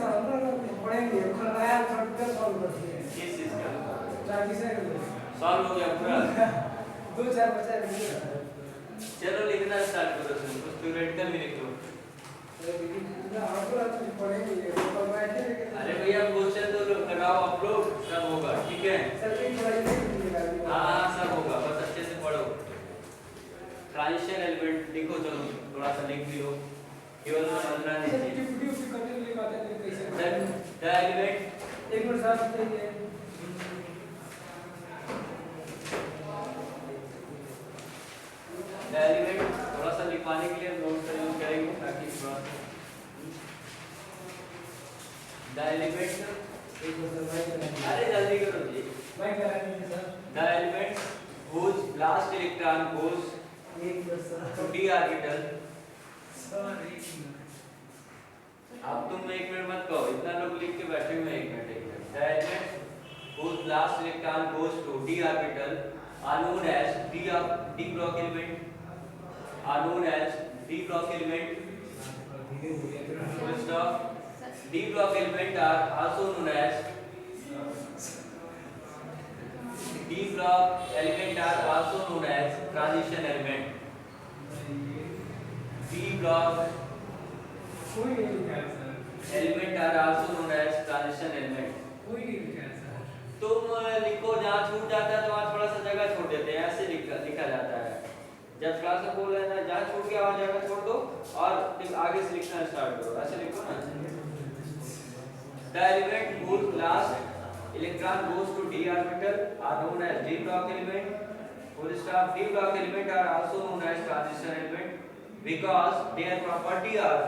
पढ़ेंगे खराया third solve करते हैं किस चीज का ताकि से सॉल्व हो गया पूरा दो चार बचा है चलो लिखना स्टार्ट करो तुम कुछ थ्योरेटिकल भी लिख लो अरे भैया क्वेश्चन तो लगाओ अपलोड सब होगा ठीक है हाँ सब होगा बस अच्छे से पढ़ो ट्रांजिशन एलिमेंट लिखो चलो थोड़ा सा लिख लियो केवल समझना नहीं द एलिमेंट एक मिनट साथ चाहिए द एलिमेंट थोड़ा सा लिखवाने के लिए नोट का यूज करेंगे ताकि थोड़ा द एलिमेंट अरे जल्दी करो जी मैं कह रहा हूं sir the element whose last electron goes to d orbital अब तुम एक मिनट मत कहो इतना लोग लिख के बैठे हुए हैं एक minute the element whose last electron goes to d orbital are known as d Bloch element are known as d Bloch element full stop d Bloch element are also known as d Bloch element are also known as transition element d Bloch कोई नहीं लिखा है sir element are also known as transition element कोई नहीं लिखा है sir तुम लिखो जहाँ छूट जाता है तो वहाँ थोड़ा सा जगह छोड़ देते हैं ऐसे लिखा जाता है जब क्लास में बोल रहे हैं जहाँ छूट गया वहाँ जगह छोड़ दो और फिर आगे से लिखना स्टार्ट करो ऐसे लिखो ना the element whose last electron goes to d orbital are known as d Bloch element full stop d Bloch element are also known as transition element because their property are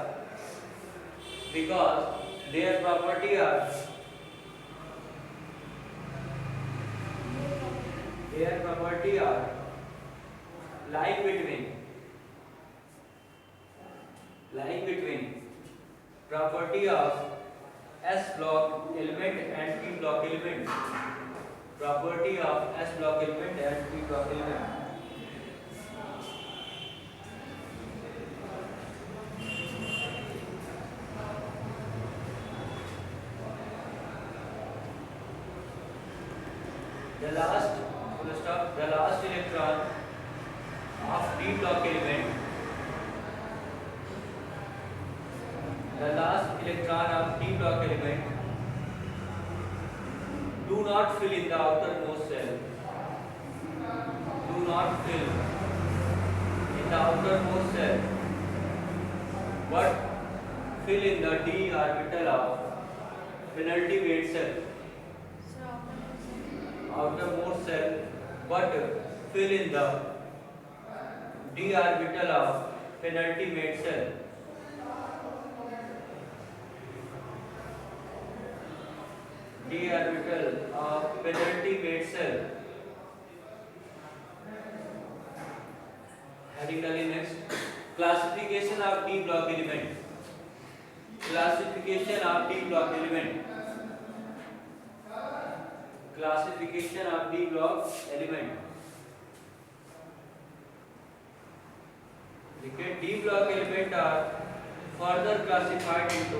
lying between property of S block element and P block element property of S block element and P block element the last electron of D block element do not fill in the outermost cell but fill in the d orbital of penalty weight cell outermost cell but fill in the d orbital of penalty weight cell d orbital of penalty weight cell heading डालिए next classification of d block element classification of d block element देखिए d block element are further classified into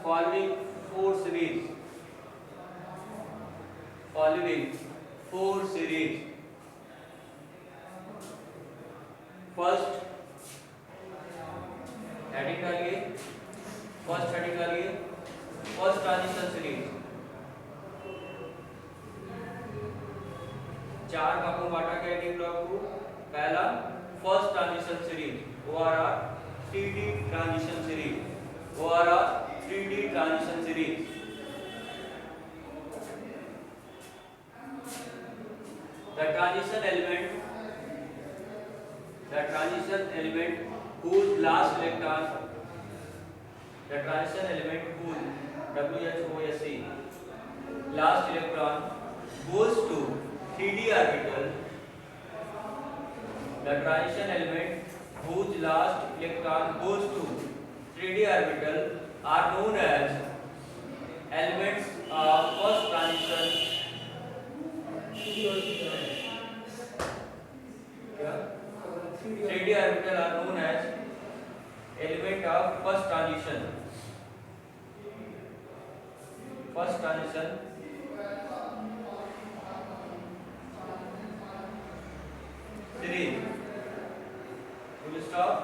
following four series first heading डालिए first transition series चार भागों में बांटा गया D block को पहला first transition series ORR 3D transition series ORR 3D transition series the transition element whose last electron WHOSE last electron goes to 3D orbital the transition element whose last electron goes to 3D orbital are known as elements of first transition orbital are known as element of first transition. First transition series. Full stop.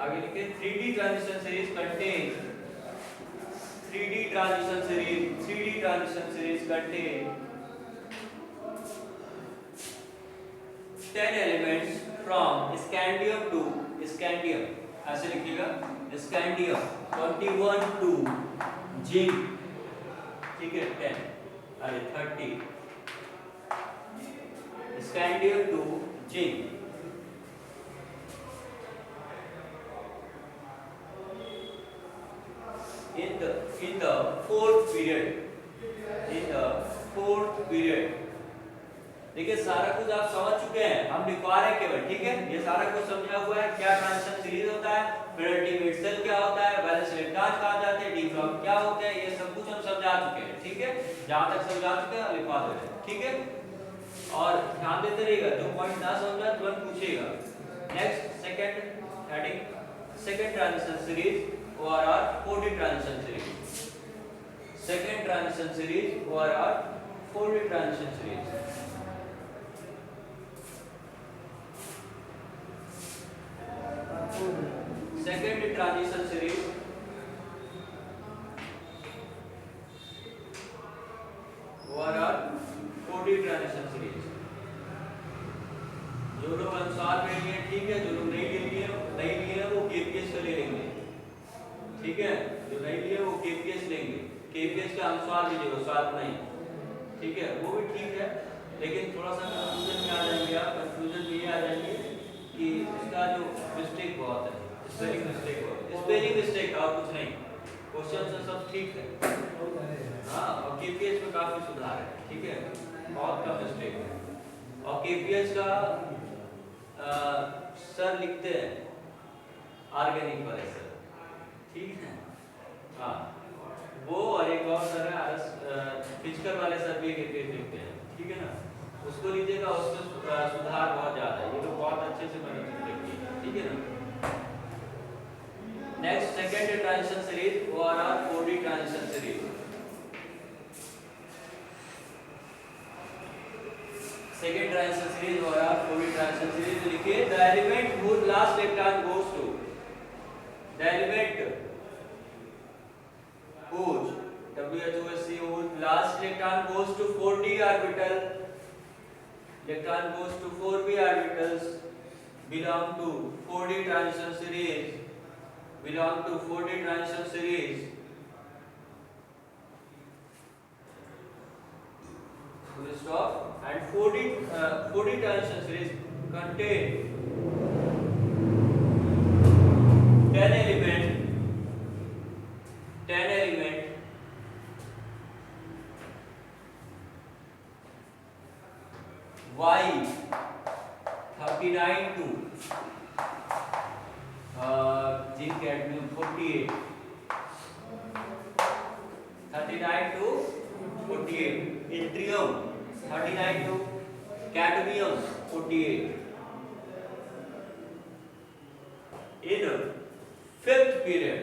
आगे लिखे 3D transition series contain 3D transition series contain 10 elements from scandium to scandium. ऐसे लिखिएगा scandium 21 to zinc. ठीक है 10 अरे 30 scandium to zinc. In the fourth period देखिए सारा कुछ आप समझ चुके हैं, हम लिखवा रहे हैं केवल, ठीक है। ये सारा कुछ समझा हुआ है, क्या ट्रांजिशन सीरीज होता है, फिर अल्टीमेट सेल क्या होता है, वैलेंस इलेक्ट्रॉन कहा जाते हैं, डी फ्लॉप क्या होते हैं, ये सब कुछ हम समझा चुके हैं, ठीक है। जहां तक समझा चुके हैं लिखवा दे रहे हैं, ठीक है। और ध्यान देते रहिएगा, जो पॉइंट ना समझा तुरंत पूछिएगा। Next second heading, second transition series or 4D transition series. Second transition series or 4D transition series. Second transition series overall 4D transition series। जो लोग अनुसार ले लिए ठीक है, जो लोग नहीं लिए वो केपीएस का ले लेंगे, ठीक है। जो नहीं लिए वो केपीएस लेंगे, केपीएस का अनुसार लीजिएगा, स्वाद नहीं, ठीक है। वो भी ठीक है, लेकिन थोड़ा सा कंफ्यूजन में आ जाएंगे आप। कंफ्यूजन में ये आ जाएंगे कि इसका जो मिस्टेक बहुत है, स्पेलिंग मिस्टेक और कुछ नहीं, क्वेश्चन से सब ठीक है। हाँ, और केपीएस में काफी सुधार है, ठीक है, बहुत कम मिस्टेक है। और केपीएस का सर लिखते हैं ऑर्गेनिक वाले सर, ठीक है। हाँ, वो और एक और सर है फिजिकल वाले सर भी केपीएस लिखते हैं, ठीक है ना। उसको लीजिएगा, उसमें सुधार बहुत ज्यादा है, ये लोग बहुत अच्छे से मैंने लिखी है, ठीक है ना। Next second transition series or 4D transition series. Second transition series or 4D transition series लिखिए, the element whose last electron goes to, the element whose WHOSC whose last electron goes to 4D orbital, electron goes to 4p orbitals belong to 4D transition series, belong to 4D transition series, full stop। And 4D transition series contain 10 element Y 39 to zinc cadmium 48, 39 to 48, yttrium 39 to cadmium 48। In fifth period,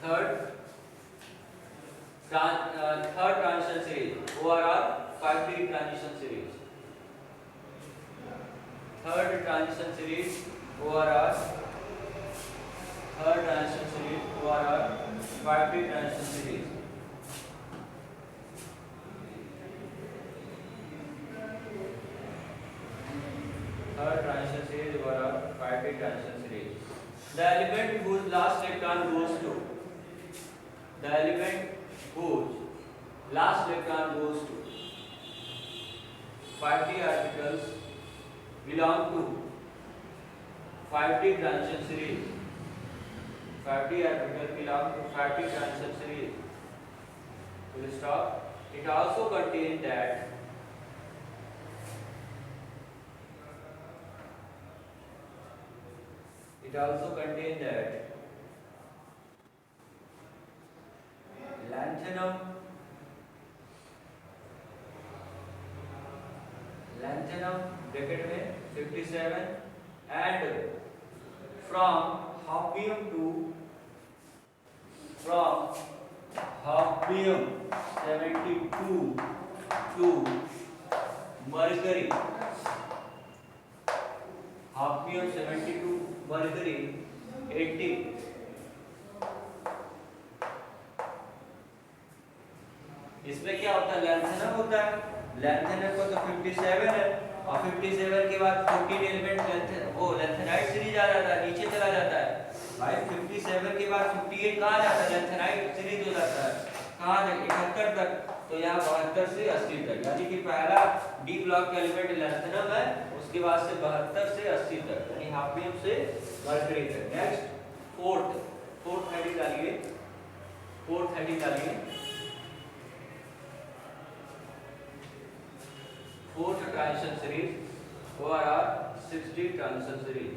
third transition series ORR 5D transition series, third transition series ORR 5D transition series। Third transition series ORR 5D transition series। The element whose last electron goes to, the element whose last electron goes to 5D orbitals belong to 5D transition series, 5D orbital belong to 5D transition series, full stop। It also contains that lanthanum, bracket में 57 and from hafnium from hafnium 72 to mercury, hafnium 72 mercury 80. इसमें क्या होता है, lanthanum होता है, lanthanum को तो 57 है और 57 के बाद 14 एलिमेंट वो लैंथेनाइट सीरीज आ जाता है, नीचे चला जाता है भाई। 57 के बाद 58 कहाँ जाता है, लैंथेनाइट सीरीज हो जाता है कहाँ तक, 71 तक। तो यहाँ 72 से 80 तक, यानी कि पहला डी ब्लॉक का एलिमेंट लैंथेनम है, उसके बाद से 72 से 80 तक, यानी हाफनियम से मरकरी तक। नेक्स्ट फोर्थ हेडिंग डालिए, fourth transition series ORR 60 transition series,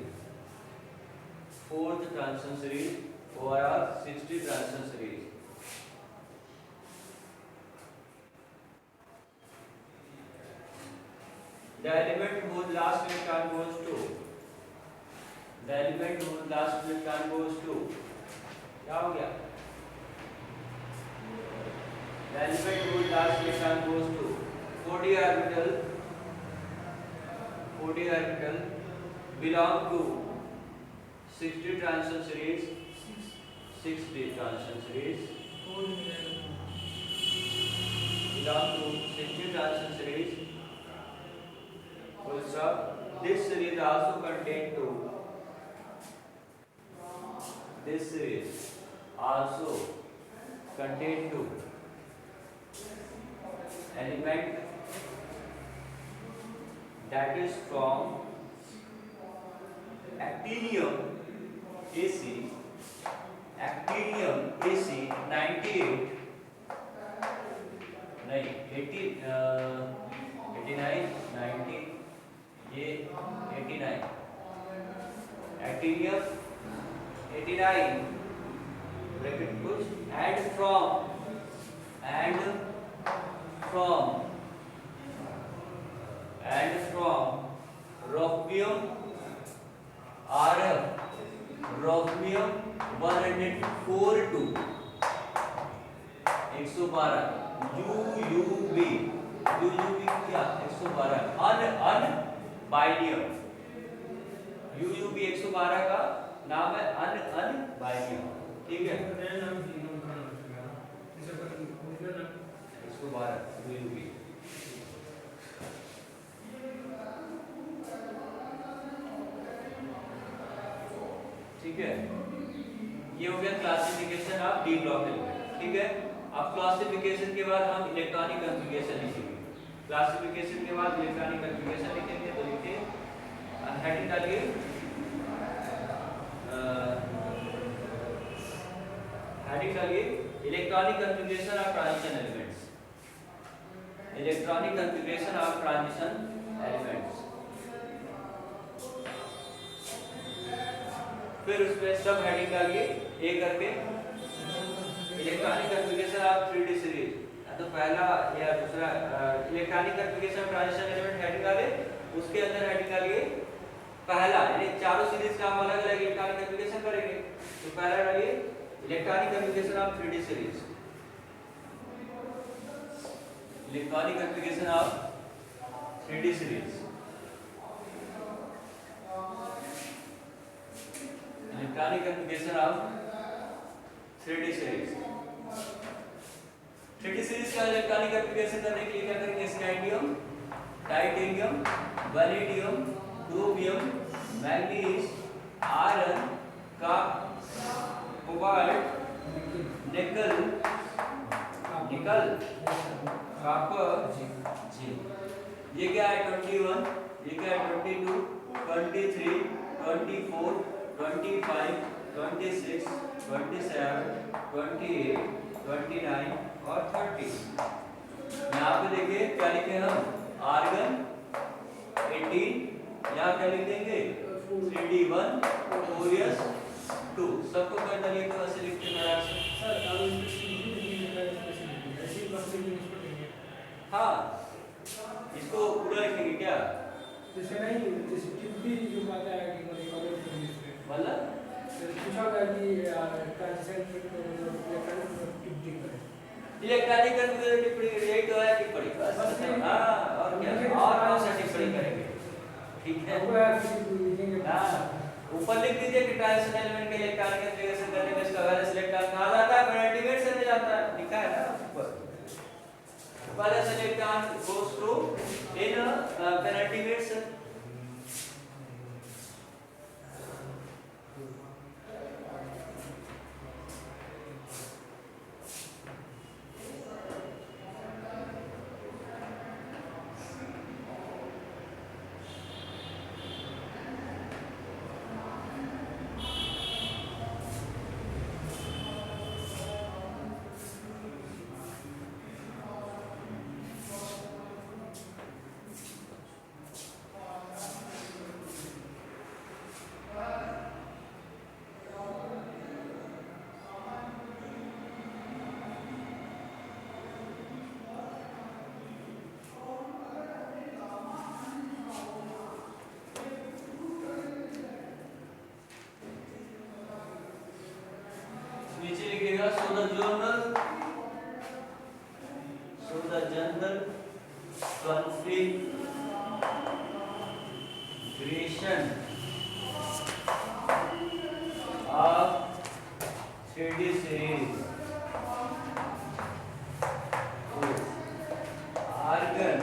fourth transition series ORR 60 transition series. The element whose last electron goes to, the element whose last electron goes to, क्या हो गया? The element whose last electron goes to 4d orbital belong to 60 transition series, 6d transition series belong to 60 transition series. Full stop. This series also contain two. This series also contain two element that is from actinium AC 98 नहीं 80 89 90 ये 89 actinium 89 bracket कुछ and from rohmium RF rohmium 104 to 112 UUB क्या 112 अन बाइनियम, UUB 112 का नाम है अन बाइनियम, ठीक है। 112 UUB, ठीक है। ये हो गया classification of D block element, ठीक है। अब क्लासिफिकेशन के बाद हम इलेक्ट्रॉनिक कॉन्फ़िगरेशन लिखेंगे, क्लासिफिकेशन के बाद इलेक्ट्रॉनिक कॉन्फ़िगरेशन लिखेंगे। तो लिखिए, हेडिंग डालिए electronic configuration of transition elements, electronic configuration of transition elements. फिर उसमें सब हेडिंग डालिए ए करके, electronic configuration of 3D series. तो पहला या दूसरा electronic configuration of transition element heading डाले, उसके अंदर हेडिंग डालिए पहला, यानी चारों सीरीज का हम अलग अलग इलेक्ट्रॉनिक कॉन्फ़िगरेशन करेंगे। तो पहला डालिए electronic configuration of 3D series, electronic configuration of 3D series, electronic configuration of 3D series. 3D series का इलेक्ट्रॉनिक कॉन्फ़िगरेशन करने के लिए क्या करेंगे, scandium, titanium, vanadium, chromium, manganese, iron, cobalt, निकल, कॉपर, जिंक। ये क्या है 21, ये क्या है 22, 23, 24, 25, 26, 27, 28, 29 और 30। यहाँ पे देखिए क्या लिखे हम, आर्गन 18, यहाँ क्या लिख देंगे 3D1, कोरियस 2। सबको कर डालिए तो ऐसे लिखते हैं। हाँ, इसको पूरा लिखेंगे क्या? जैसे नहीं, जैसे टिप्पी जो आता है कि मतलब कॉलेज में मतलब पूछा होगा कि ट्रांजिशन टिप्पी करें। इलेक्ट्रॉनिक कन्फ्यूजन टिप्पणी यही तो है टिप्पणी बस। हाँ, और क्या, और कौन सा टिप्पणी करेंगे? ठीक है, आपको यार किसी को लिखेंगे। हाँ, ऊपर लिख दीजिए कि ट्रांजिशन एलिमेंट के इलेक्ट्रॉनिक कन्फिगरेशन करने में इसका वैलेंस इलेक्ट्रॉन कहाँ जाता है? पेनल्टी वेट से में जाता है, लिखा है ना ऊपर। Valence electron goes to in penalty weight से। नीचे लिखिएगा so the general configuration of 3D series argon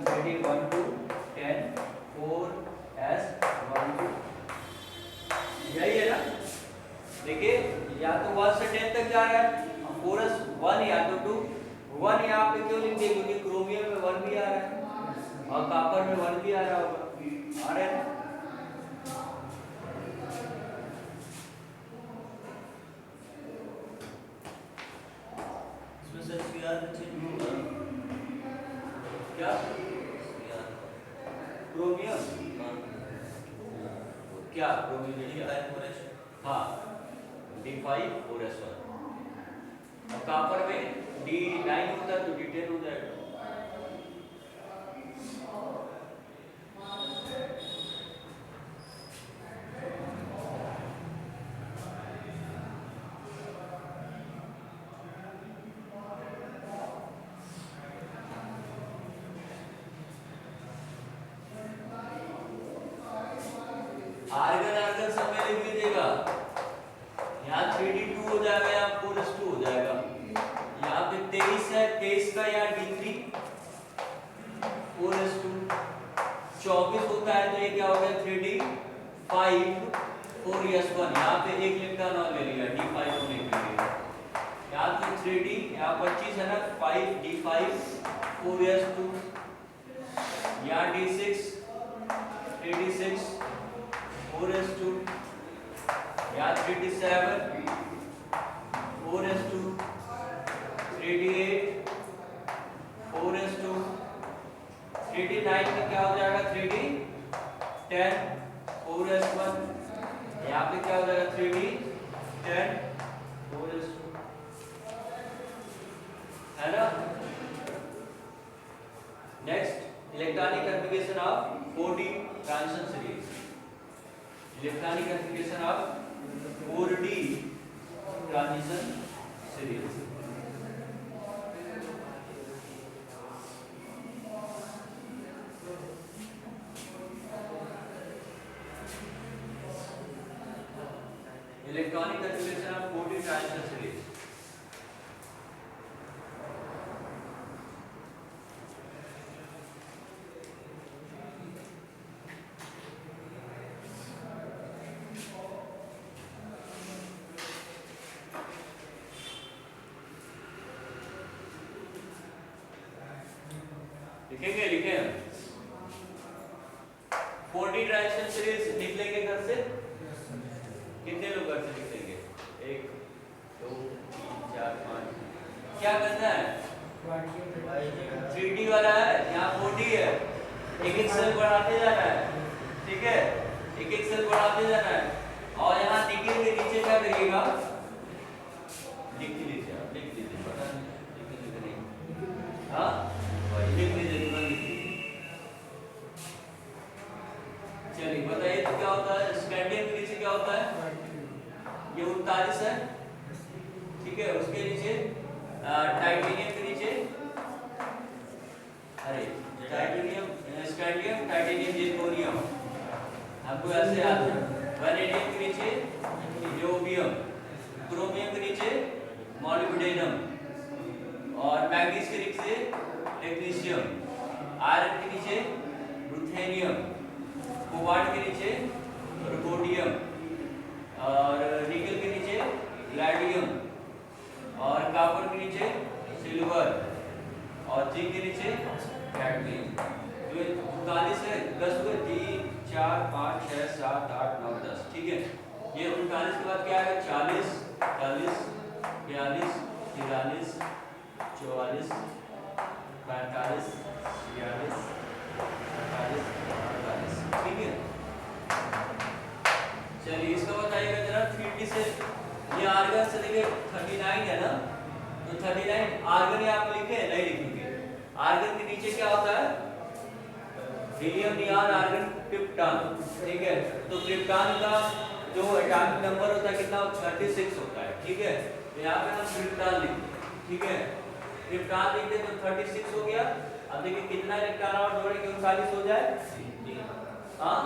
3D 1 to 10 4s 1 to, यही है ना? देखिए या तो 1 से 10 तक जा रहा है, 4s 1 या तो 2 1 यहाँ पे क्यों लिख दिए? क्योंकि क्रोमियम में 1 भी आ रहा है और कॉपर में 1 भी आ रहा होगा, आ रहा है ना? इसमें सर सीआर चेंज होगा क्या? सीआर क्रोमियम क्या? क्रोमियम डी क्या? 5 हाँ, D5 4s1 और कॉपर में D9 होता है तो D10 हो जाएगा। आर्गन आर्गन सब में लिख दीजिएगा, यहाँ 3D2 हो जाएगा, यहाँ 4s2 हो जाएगा। यहाँ पे 23 है, 23 का यहाँ D3 4s2 24 होता है तो ये क्या हो गया 3D5 4s1। यहाँ पे एक इलेक्ट्रॉन और ले लिया D5 होने के लिए। यहाँ पे 3D, यहाँ 25 है ना, 5D5 4s2, यहाँ D6 3D6 4s2, यहाँ 3D7 4s2, 3D8 4s2, 3D9 में क्या हो जाएगा 3D10 4s1, यहाँ पे क्या हो जाएगा 3D10 4s2, है ना? Next electronic configuration of 4D transition series. Electronic configuration of 4D transition series. Electronic configuration of 4D transition series. लिखेंगे लिखे 4D ट्रांजिशन सीरीज लिख लेंगे घर से। कितने लोग घर से लिख लेंगे? 1 2 3 4 5। क्या करना है? 3D वाला है, यहाँ 4D है, एक एक सेल बढ़ाते जाना है, ठीक है? एक एक सेल बढ़ाते जाना है और यहाँ डिग्री के नीचे क्या करिएगा लिख लीजिए आप। चलिए बताइए तो क्या होता है, स्कैंडियम के नीचे क्या होता है, ये 39 है, ठीक है। उसके नीचे टाइटेनियम के नीचे, अरे टाइटेनियम, स्कैंडियम, टाइटेनियम, जिर्कोनियम, आपको ऐसे याद है। वैनेडियम के नीचे न्योबियम, क्रोमियम के नीचे मॉलिब्डेनम, और मैग्नीज के नीचे टेक्नीशियम, आयरन के नीचे रुथेनियम, कोबाल्ट के नीचे रुबोडियम, और निकल के नीचे ग्लैडियम, और कॉपर के नीचे सिल्वर, और जिंक के नीचे कैडमियम। तो ये 39 है, 10 हुए, 3 4 5 6 7 8 9 10, ठीक है। ये 39 के बाद क्या है, 40 40 42 43 44 45 46 48 48, ठीक है। चलिए इसका बताइएगा जरा 3D से। ये आर्गन से देखिए 39 है ना, तो 39 आर्गन यहाँ पे लिखे, नहीं लिखेंगे। आर्गन के नीचे क्या होता है, हीलियम, नियॉन, आर्गन, क्रिप्टॉन, ठीक है। तो क्रिप्टॉन का जो एटॉमिक नंबर होता है कितना, 36 होता है, ठीक है। तो यहाँ पे हम क्रिप्टॉन लिखते हैं, ठीक है। क्रिप्टॉन लिखते तो 36 हो गया। अब देखिए कितना इलेक्ट्रॉन और जोड़े कि 39 हो जाए, हाँ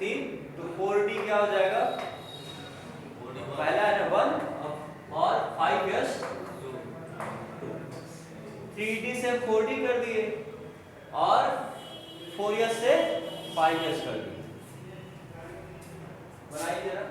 3, तो 4D क्या हो जाएगा, पहला है ना 1 और 5s 2, 3D से 4D कर दिए और 4s से 5s कर दिए। बनाइए जरा।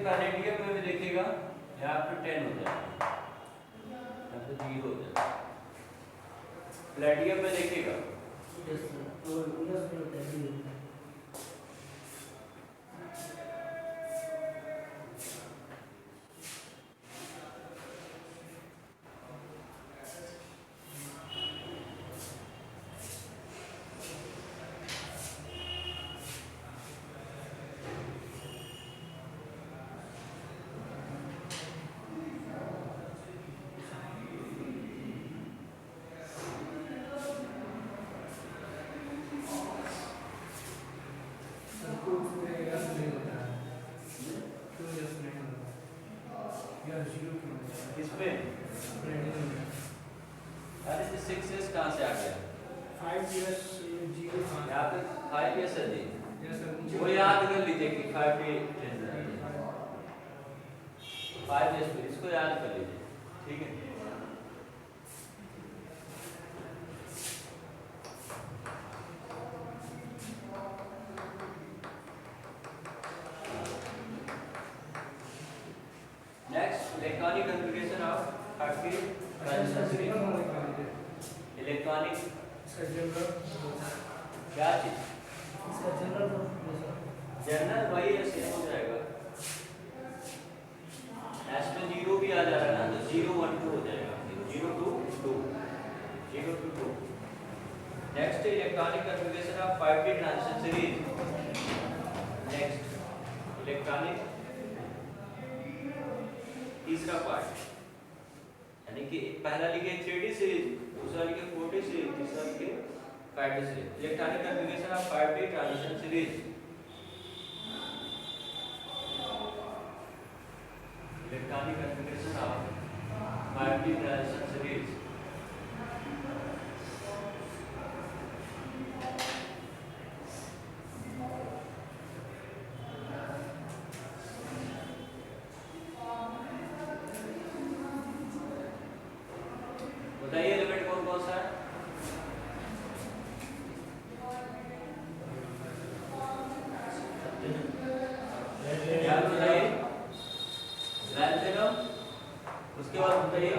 पैलेडियम में भी देखिएगा यहाँ पे 10 हो जाएगा, यहाँ पे 0 हो जाएगा। प्लेटियम में देखिएगा इसमें, अरे 6s कहाँ से आ गया? 5s 0 यहाँ पे 5s है जी, वो याद कर लीजिए कि 5s पे इसको याद कर लीजिए, ठीक है। नेक्स्ट इलेक्ट्रॉनिक कॉन्फ़िगरेशन ऑफ आपके इलेक्ट्रॉनिक क्या चीज, जनरल वही ऐसे हो जाएगा। Electronic configuration of 5D transition series. Next electronic तीसरा पार्ट, यानी कि पहला लिखे 3D सीरीज, दूसरा लिखे 4D सीरीज, तीसरा लिखे 5D series. Electronic configuration of 5D transition series. Electronic configuration of 5D transition series. बताइए एलिमेंट कौन कौन सा है? क्या बताइए? लैंथेनम, उसके बाद बताइए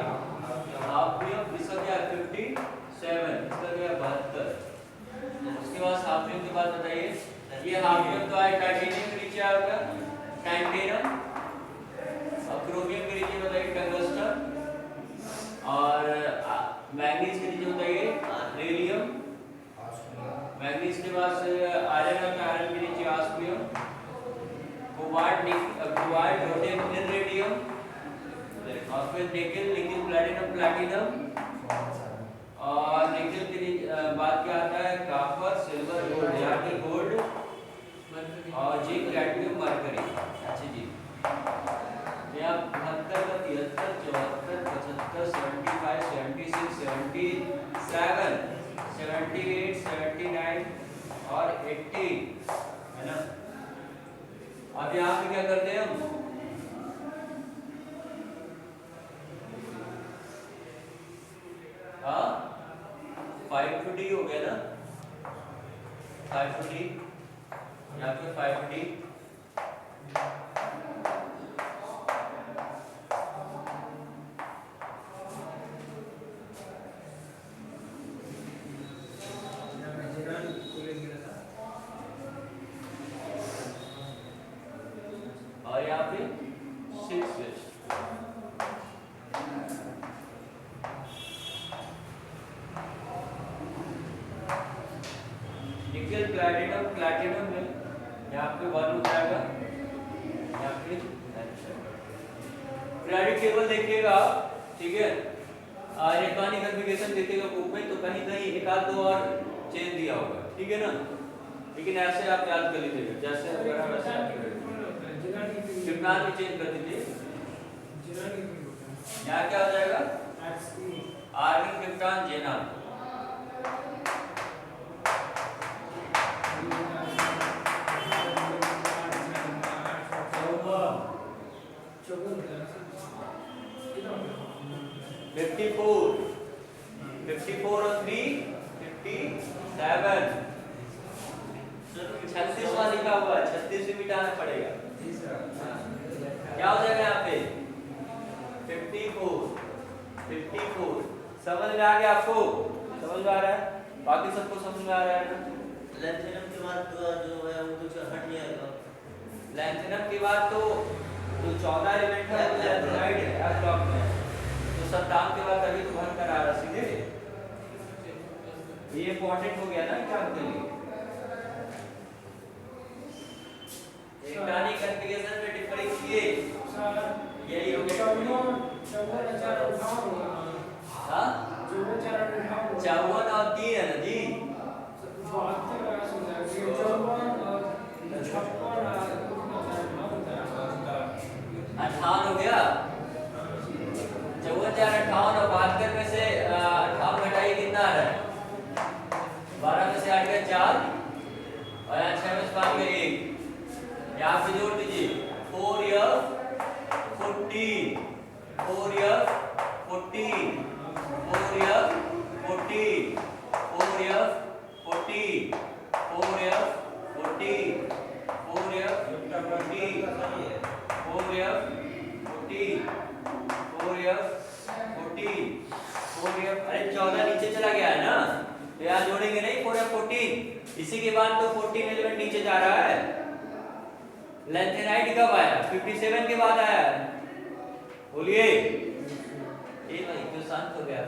हाफनियम, इसका क्या है 57, इसका क्या है 72। उसके बाद हाफनियम के बाद बताइए, ये हाफनियम तो आए टाइटेनियम के नीचे आएगा टाइटेनियम, और क्रोमियम के नीचे बताइए टंगस्टन, और मैग्नीज के नीचे बताइए रेडियम, मैग्नीज के बाद आयरन और आयरन के नीचे ऑस्मियम, कोबाल्ट रोडियम इनरेडियम, और फिर निकेल निकेल प्लैटिनम प्लैटिनम, और निकेल के बाद क्या आता है कॉपर सिल्वर गोल्ड, यहाँ पे गोल्ड और जिंक कैडमियम मरकरी। अच्छा जी, यहाँ 72 का 73 74 75 76 77 78 79 और 80 है ना। अब यहाँ पे क्या करते हैं हम, हाँ 5D हो गया ना, 5D, यहाँ पे 5D, और यहाँ पे 6 निकेल प्लैटिनम प्लैटिनम में यहाँ पे 1 हो जाएगा, यहाँ पे पीरियोडिक टेबल देखिएगा आप, ठीक है, इलेक्ट्रॉनिक कॉन्फ़िगरेशन देखिएगा बुक में, तो कहीं कहीं एक आध दो और चेंज दिया होगा, ठीक है ना, लेकिन ऐसे आप याद कर लीजिएगा जैसे अगर हम ऐसे याद करें कितना भी चेंज कर दीजिए। यहाँ क्या हो जाएगा आर्गन क्रिप्टॉन जेनॉन, फोर और 3 57, 36वां लिखा हुआ है, 36 भी मिटाना पड़ेगा। क्या हो जाएगा यहाँ पे 54 समझ में आ गया आपको? समझ में आ रहा है? बाकी सबको समझ में आ रहा है ना? लैंथेनम के बाद जो है वो तो हट जाएगा। लैंथेनम के बाद तो 14 एलिमेंट है वो लैंथेनाइड है एस ब्लॉक में, तो 57 के बाद अभी तो भर कर आ रहा सीधे, ये इंपॉर्टेंट हो गया ना एग्जाम के लिए। इलेक्ट्रॉनिक कॉन्फ़िगरेशन में टिप्पणी कीजिए, यही हो गया। हाँ 54 और 3 है ना जी, 58 हो गया, 54 4 58 और 72 में से 58 घटाइए कितना आ रहा है, 12 में से हट गया 4 और यहाँ 6 में से 5 गया 1, यहाँ पे जोड़ दीजिए 4F 14 4F 14 4F 14 4F 14 4F 14 4F 14 4F 14 4F 14 4F, अरे 14 नीचे चला गया है ना, तो यहाँ जोड़ेंगे नहीं 4F 14, इसी के बाद तो 14 एलिमेंट नीचे जा रहा है। लैंथेनाइड कब आया? 57 के बाद आया, बोलिए। ये भाई क्यों शांत हो गया?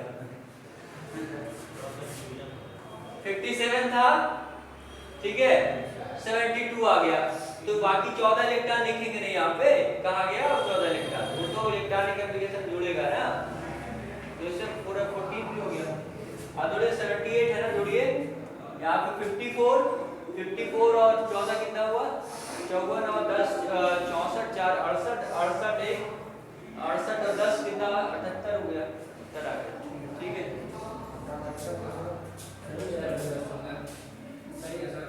57 था, ठीक है, 72 आ गया, तो बाकी 14 इलेक्ट्रॉन लिखेंगे नहीं यहाँ पे, कहा गया 14 इलेक्ट्रॉन, वो तो इलेक्ट्रॉनिक एप्लीकेशन जुड़ेगा ना, तो इससे पूरा 14 भी हो गया। अब जोड़िए 78 है ना, जोड़िए यहाँ पे 54 और 14 कितना हुआ, 54 और 10 64 4 68 68 1 68 और 10 कितना 78 हो गया, उत्तर आ गया, ठीक है। सही है सर।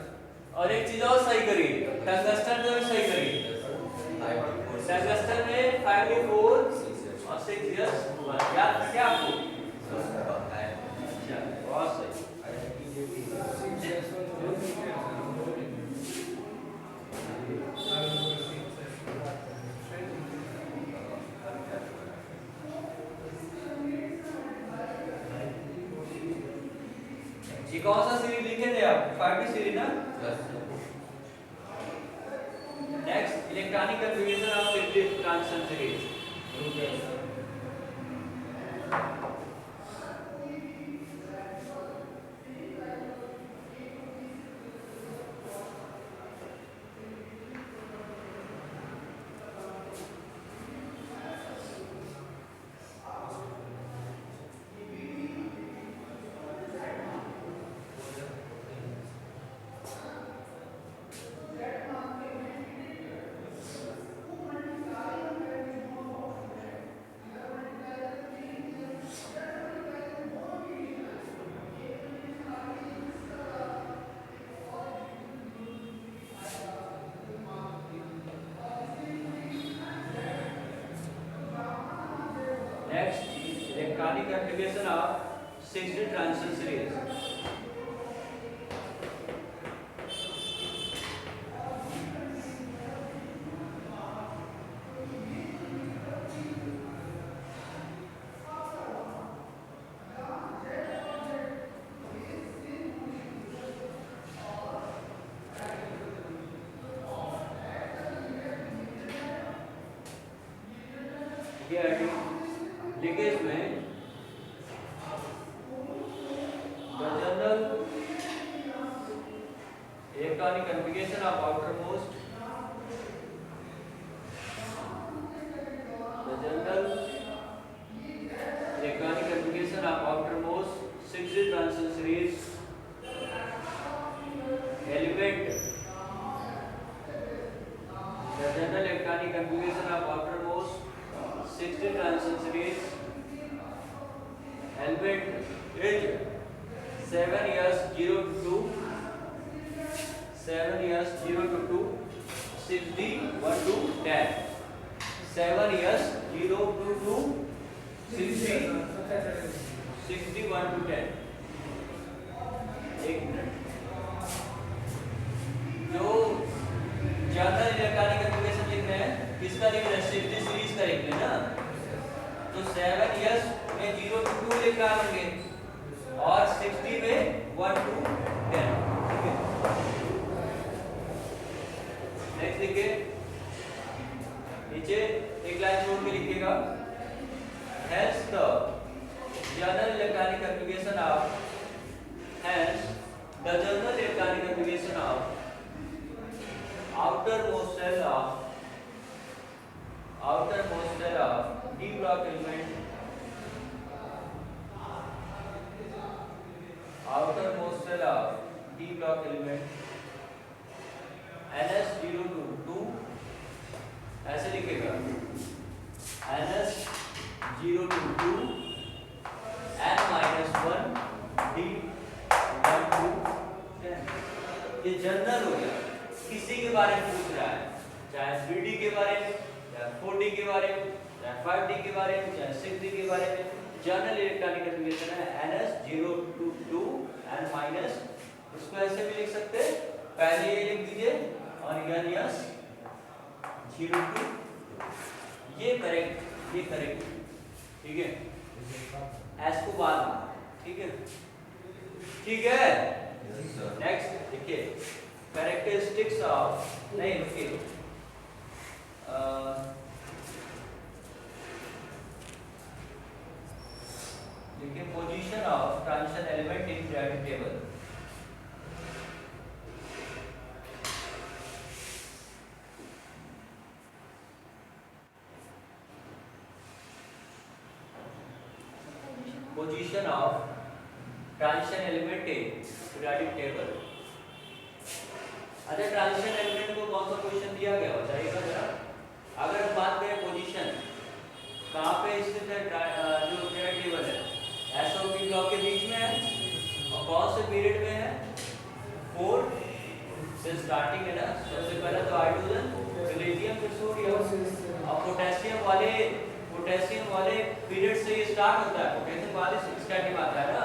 और एक चीज और सही करिए, टंगस्टन में सही करिए, टंगस्टन में 5 4 और 6 यस याद रखिए आपको, अच्छा बहुत सही। ये कौन सा सीरीज लिखे थे आप, 5D सीरीज ना। Next electronic configuration of signal transition series. Next, electronic configuration of 6D transition series. Linkage में the general electronic configuration of outermost six-bit transition series element. The general electronic configuration of outermost six-bit transition series element is 7 years 0 to 2, 7 years 0 to 2, 6D 1 to 10, 7 years 0 to 2, 6D 1 to 10. एक minute, जो general electronic configuration लिख रहे हैं किसका लिख रहे हैं, 6D series का लिख रहे हैं ना, तो 7 इयर्स में 0 to 2 इलेक्ट्रॉन होंगे और 60 में 1 to 10, ठीक है। नेक्स्ट लिखिए, नीचे एक लाइन छोड़ के लिखिएगा, hence the general electronic configuration of outermost cell of d block element, outermost cell of d block element ns 0 to 2, ऐसे लिखेगा ns 0 to 2 n minus 1 d 1 to 10। ये जनरल हो गया, किसी के बारे में पूछ रहा है, चाहे 3D के बारे में, चाहे 4D के बारे में, चाहे 5D के बारे में, चाहे 6D के बारे में, जनरल इलेक्ट्रॉनिक कन्फिगरेशन है ns 0 to 2 n minus, इसको ऐसे भी लिख सकते हैं, पहले ये लिख दीजिए और ns 0 to, ये करेक्ट, ठीक है, एस को बाद में, ठीक है। नेक्स्ट देखिए, कैरेक्टरिस्टिक्स ऑफ, नहीं रुकिए, देखिए position of transition element in periodic table. Position of transition element in periodic table. अच्छा, ट्रांजिशन एलिमेंट को कौन सा पोजीशन दिया गया बताइएगा जरा। अगर हम बात करें पोजीशन कहाँ पे स्थित है, जो पीरियड टेबल है एस और पी ब्लॉक के बीच में है और कौन से पीरियड में है, 4 से स्टार्टिंग है ना। सबसे पहले तो हाइड्रोजन, लिथियम, फिर सोडियम और पोटेशियम वाले पीरियड से ये स्टार्ट होता है। पोटेशियम वाले से स्टार्टिंग आता है ना,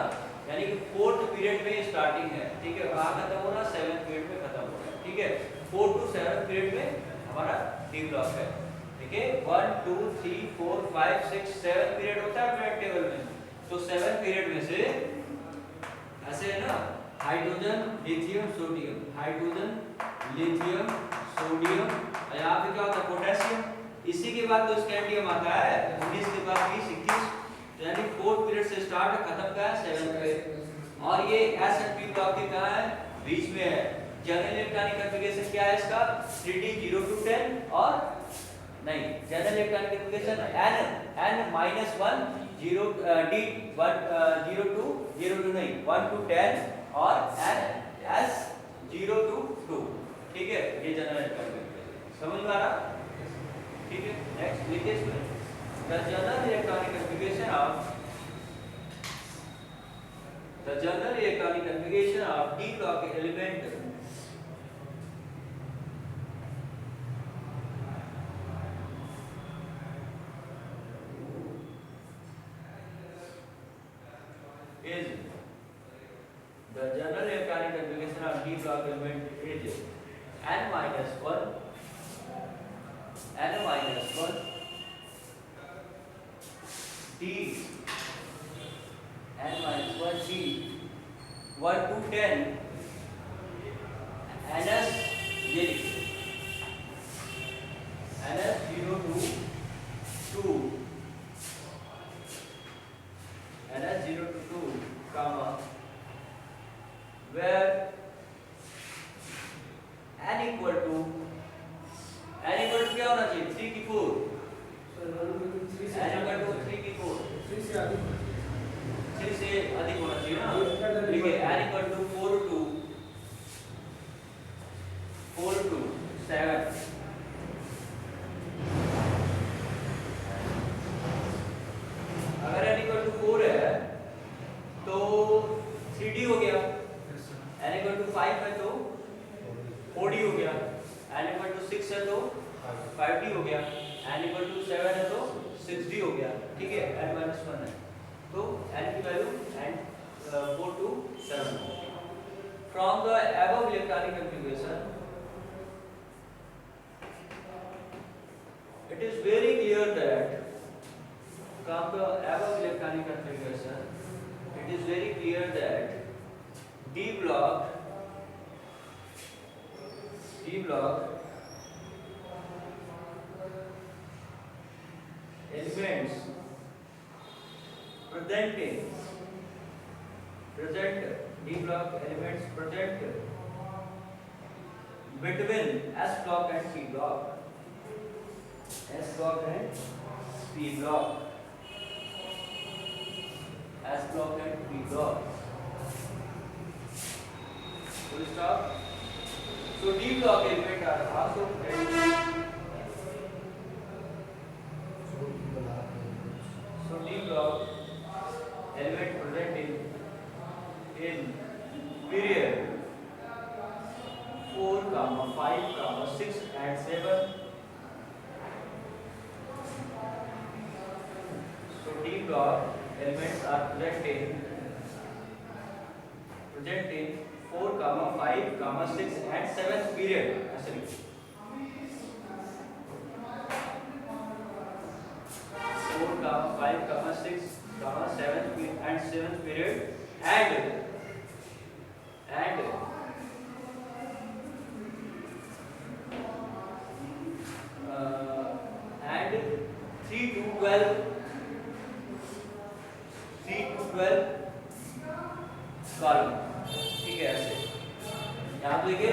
यानी कि 4th पीरियड में स्टार्टिंग है, ठीक है। कहाँ खत्म हो रहा है, 7th पीरियड में खत्म हो रहा है, ठीक है। 4 to 7th पीरियड में हमारा डी ब्लॉक है, ठीक है। 1 2 3 4 5 6 7 पीरियड होता है पीरियड टेबल में। तो 7 पीरियड में से ऐसे है ना, hydrogen lithium sodium, hydrogen lithium sodium, और यहाँ पे क्या होता है, पोटेशियम। इसी के बाद तो स्कैंडियम आता है 19 के बाद 20 21, यानी 4th पीरियड से स्टार्ट है, खत्म का है 7th पे। और ये एस एंड पी ब्लॉक के कहाँ है, बीच में है। जनरल इलेक्ट्रॉनिक कॉन्फ़िगरेशन क्या है इसका, 3d 0 to 10 और नहीं, general electronic configuration n -1 0 d 1 0 to नहीं 1 to 10 और n s 0 to 2, ठीक है। ये जनरल इलेक्ट्रॉनिक कॉन्फ़िगरेशन समझ में आ रहा, ठीक है। नेक्स्ट लिखिए इसमें, the general electronic configuration of d block element is the general electronic configuration of d block element is n minus 1 d n minus 1 d 1 to 10 ns ये लिखिए ns 0 to 2 ns 0 to 2 comma where n equal to क्या होना चाहिए, 3 की 4, n equal to 3 की 4, 3 से अधिक होना चाहिए ना, ठीक है। n equal to 4 to 7, अगर n equal to 4 है तो 3d हो गया, n equal to 5 है तो 4d हो गया, n equal to 6 है तो 5d हो गया, n equal to 7 है तो 6d हो गया, ठीक है। n minus 1 है तो n की value and 4 to 7। From the above electronic configuration, it is very clear that from the above electronic configuration, it is very clear that D block elements present D block elements present between S block and P block, S block and P block, S block and P block. Full stop. So D block element are also present. So D block element present in period 4, 5, 6 and 7. So D block elements are present in 4, 5, 6 and 7th period. Actually 4, 5, 6, 7th and 7th period and 3 to 12 column, ठीक है। ऐसे यहाँ पे देखिए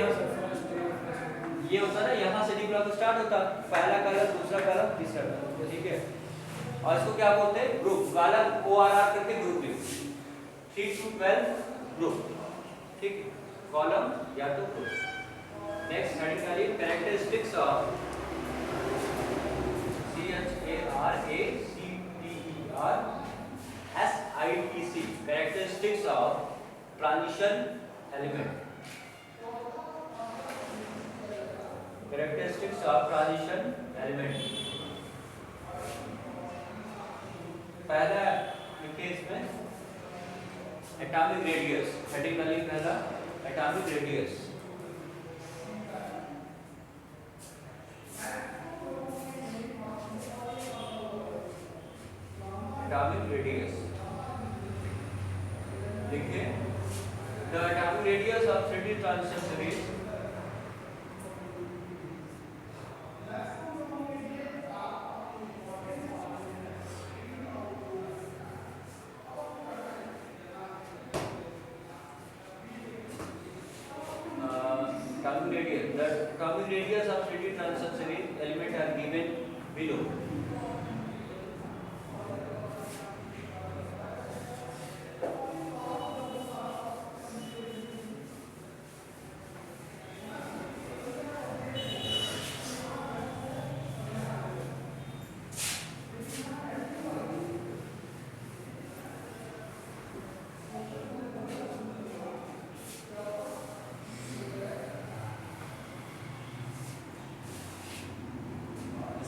ये होता है ना, यहाँ से डी ब्लॉक स्टार्ट होता, पहला कॉलम, दूसरा कॉलम, तीसरा कॉलम, ठीक है। और इसको क्या बोलते हैं? ग्रुप। कॉलम ORR करके ग्रुप लिखो, 3 to 12 ग्रुप, ठीक, कॉलम या तो ग्रुप। नेक्स्ट हेडिंग आ रही है characteristics of CHARACTER characteristics of transition element, characteristics of transition element। पहला लिखिए इसमें एटॉमिक रेडियस, हेडिंग वाली पहला एटॉमिक रेडियस। एटॉमिक रेडियस देखिए, the atomic radius of 3D transition series atomic radius of 3D transition series element are given below।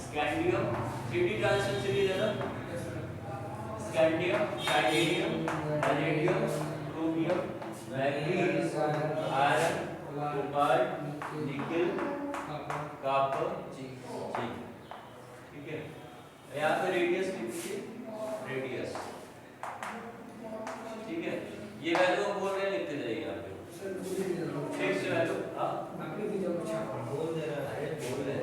Scandium 3D transition series है ना, scandium, titanium, vanadium, chromium, manganese, iron, cobalt, nickel, copper, zinc, ठीक है। यहाँ पे radius लिखिए, radius, ठीक है। ये वैल्यू हम बोल रहे हैं, लिखते जाइए यहाँ पे, ठीक से वैल्यू, हाँ बोल दे रहा है, बोल रहे हैं।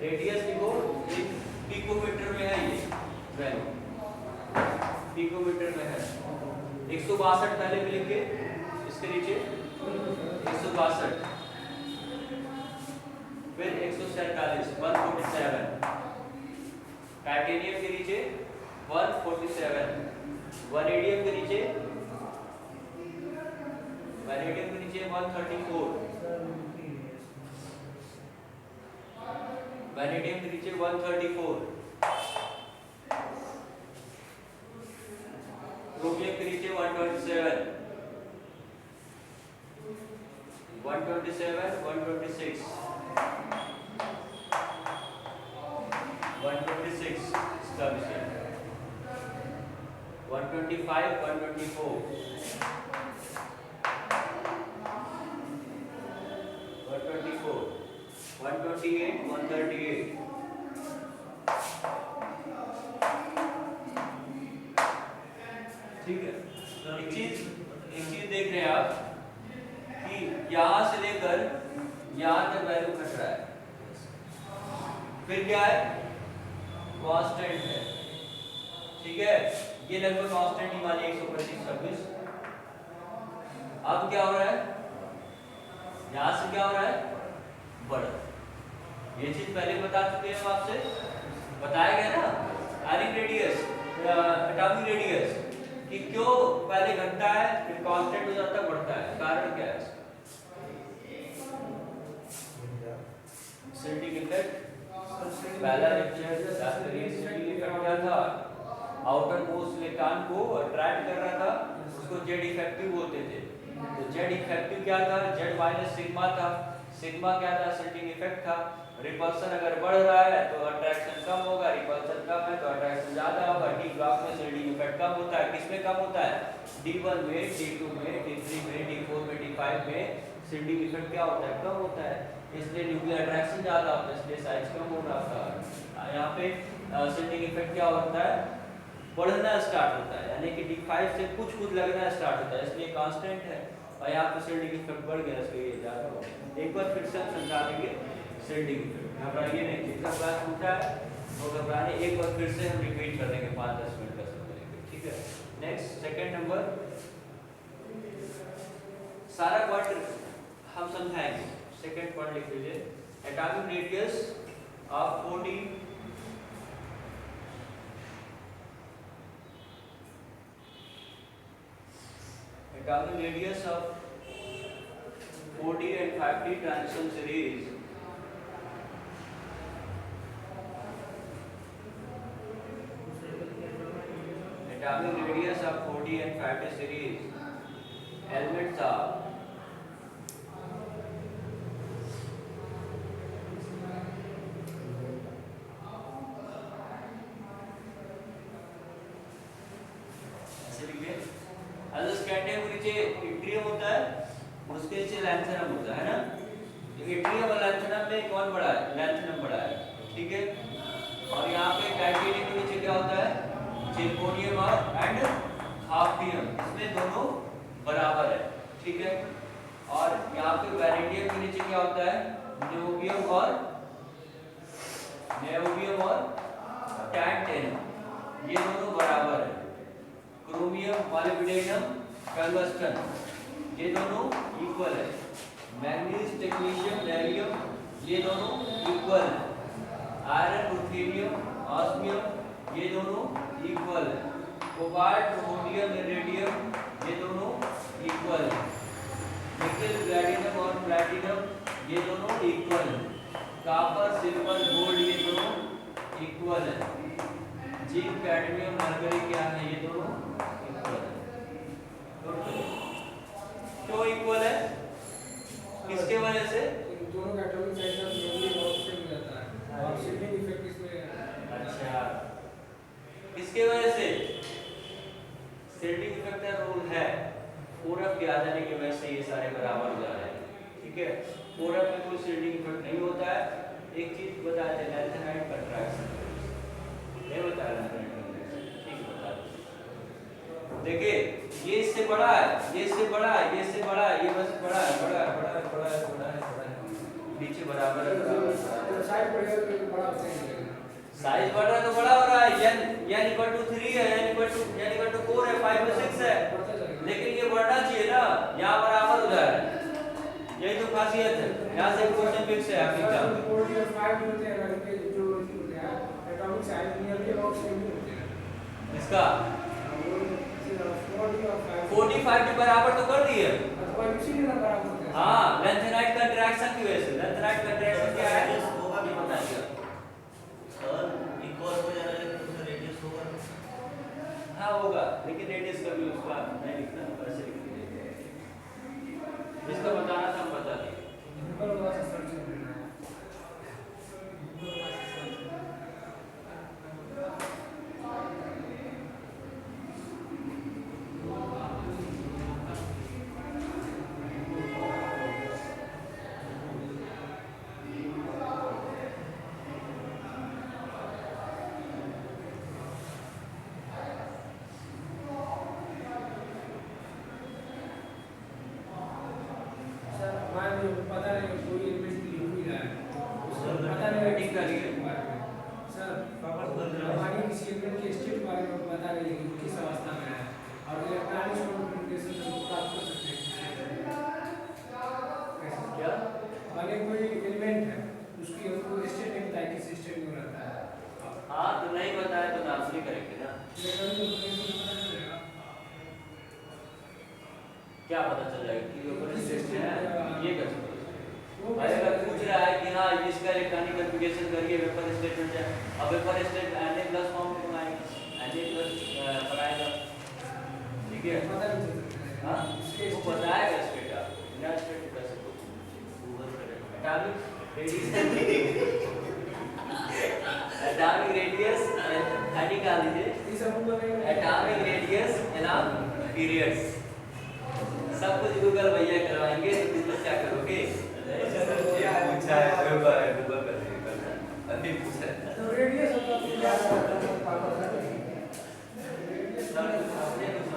रेडियस लिखो, पिकोमीटर में है ये वैल्यू, पिकोमीटर में है। 162 पहले भी लिखे, इसके नीचे 162, फिर 147, 147, टाइटेनियम के नीचे 147, वैनेडियम के नीचे 134, वैनेडियम के नीचे 134, क्रोमियम के नीचे 127, 126, 126 इसका विषय, 125, 124, 128, 138, ठीक है। एक चीज देख रहे हैं आप कि यहां से लेकर यहां तक वैल्यू घट रहा है, फिर क्या है? कांस्टेंट है, ठीक है। ये लगभग कांस्टेंट ही मानिए 125, 26। अब क्या हो रहा है? यहां से क्या हो रहा है? बढ़। ये चीज पहले बता चुके हैं हम आपसे, बताया गया ना आयनिक रेडियस, एटॉमिक रेडियस, कि क्यों पहले घटता है फिर कांस्टेंट हो जाता है, बढ़ता है। कारण क्या है? Silting effect. पहला लेक्चर सिल्टिंग इफेक्ट क्या था? आउटर मोस्ट इलेक्ट्रॉन को अट्रैक्ट कर रहा था, उसको जेड इफेक्टिव बोलते थे। तो जेड इफेक्टिव क्या था? जेड माइनस सिग्मा था। सिग्मा क्या था? सिल्टिंग इफेक्ट था। रिपल्सन अगर बढ़ रहा है तो अट्रैक्शन कम होगा, रिपल्सन कम है तो अट्रैक्शन ज्यादा होगा। डी ब्लॉक में सिल्टिंग इफेक्ट कम होता है। किसमें कम होता है? D1 में, D2 में, D3 में, D4 में, D5 में सिल्टिंग इफेक्ट क्या होता है? कम होता है। इसलिए न्यूक्लियर अट्रैक्शन ज्यादा होता है, इसलिए साइज कम हो रहा था। यहाँ पे सिल्टिंग इफेक्ट क्या होता है? बढ़ना स्टार्ट होता है, यानी कि D5 से कुछ लगना स्टार्ट होता है, इसलिए कांस्टेंट है। और यहाँ पे सिल्टिंग इफेक्ट बढ़ गया, इसलिए ये ज्यादा होगा। एक बार फिर से हम समझा देंगे सिल्टिंग इफेक्ट, घबराइए नहीं। जितना क्लास पूछा है वो घबराने, एक बार फिर से हम रिपीट कर देंगे 5-10 मिनट का समय लेकर, ठीक है। नेक्स्ट सेकंड नंबर, सारा पॉइंट हम समझाएंगे। सेकंड पॉइंट लिख लीजिए, atomic radius of 4D atomic radius of 4D and 5D transition series atomic radius of 4D and 5D series elements are calcium के नीचे इट्रियम होता है, उसके नीचे लैंथेनम होता है ना। इट्रियम और लैंथेनम में कौन बड़ा है? लैंथेनम बड़ा है, ठीक है। और यहाँ पे टाइटेनियम के नीचे क्या होता है? जिर्कोनियम और एंड हाफनियम, इसमें दोनों बराबर है, ठीक है। और यहाँ पे वैनेडियम के नीचे क्या होता है? नियोबियम और टैंटेनम, ये दोनों बराबर है। क्रोमियम मॉलिब्डेनम टंगस्टन, ये दोनों इक्वल है। मैंगनीज टेक्नीशियम गैलियम, ये दोनों इक्वल है। आयरन रुथेनियम ऑस्मियम, ये दोनों इक्वल है। कोबाल्ट रोडियम इरेडियम, ये दोनों इक्वल है। निकेल प्लैटिनम और प्लैटिनम, ये दोनों इक्वल है। कॉपर सिल्वर गोल्ड, ये दोनों इक्वल है। जिंक कैडमियम मरकरी क्या है? ये दोनों इक्वल है। क्यों इक्वल है? किसके वजह से? दोनों का एटॉमिक साइज का न्यूक्लियर बॉक्स से मिल जाता है और शिफ्टिंग इफेक्ट इसमें। अच्छा, किसके वजह से? शिफ्टिंग इफेक्ट का रोल है। 4f के आ जाने की वजह से ये सारे बराबर हो जा रहे हैं, ठीक है। 4f में कोई शिफ्टिंग इफेक्ट नहीं होता है। एक चीज बता दें, लैंथेनाइट कंट्रैक्शन नहीं बताया, लैंथेनाइट कंट्रैक्शन ठीक बता दें। देखिए ये इससे बड़ा है, ये इससे बड़ा है, ये इससे बड़ा है, ये बस बड़ा है, बड़ा है, बड़ा है, बड़ा है, बड़ा है, बड़ा है, नीचे बराबर है, बराबर है। साइज बढ़ेगा तो बड़ा होता है। साइज बढ़ रहा है तो बड़ा हो रहा है। n इक्वल टू 3 है, n इक्वल टू 4 है, 5 और 6 है, लेकिन ये बढ़ना चाहिए ना, यहाँ बराबर हो जा रहा है। यही तो खासियत है। यहाँ से क्वेश्चन फिक्स है आपके एग्जाम में। 4 और 5 होते हैं, इनके जो होते हैं atomic size nearly about same ही होते हैं। इसका 45 के बराबर तो कर दिए। अथवा इसीलिए ना बराबर होते हैं। हाँ, लैंथेनाइट कंट्रैक्शन की वजह से। लैंथेनाइट कंट्रैक्शन क्या है? होगा भी बताइए। सर इक्वल हो जाना है, लेकिन उसमें रेडियस होगा। हाँ होगा, लेकिन रेडियस का भी उसका नहीं लिखना, ऐसे लिख दीजिए। जिसका बताना था हम बता दिए। गूगल वाला से सर्च करना है। पता नहीं कोई एलिमेंट लिख ही रहा है, पता नहीं ठीक करिए। सर हमारी किसी एलिमेंट के स्टेट बारे में पता नहीं कि किस अवस्था में है, और इलेक्ट्रॉनिक्स कम्युनिकेशन से प्राप्त कर सकते हैं। क्या? माने कोई एलिमेंट है, उसकी हमको स्टेट नहीं पता है किस स्टेट में रहता है। हाँ तो नहीं बताया तो नाम नहीं करेंगे ना। क्या पता चल जाएगा कि ऊपर स्टेट है, ये कर सकते हैं। अगर पूछ रहा है कि हाँ इसका इलेक्ट्रॉनिक कॉन्फ़िगरेशन करिए वेपर स्टेटमेंट है, अब वेपर स्टेट Na+ फॉर्म में बनाएंगे, Na+ बनाएगा, ठीक है। हाँ वो बताएगा स्टेट, आप बिना स्टेट कैसे गूगल करेंगे। एटॉमिक रेडियस हेडिंग डाल दीजिए, एटॉमिक रेडियस एलॉन्ग पीरियड्स। सब कुछ गूगल भैया करवाएंगे, तो तुम लोग क्या करोगे? पूछा है गूगल कर देंगे, अभी पूछा है तो रेडियस होता है सब कुछ आपने कुछ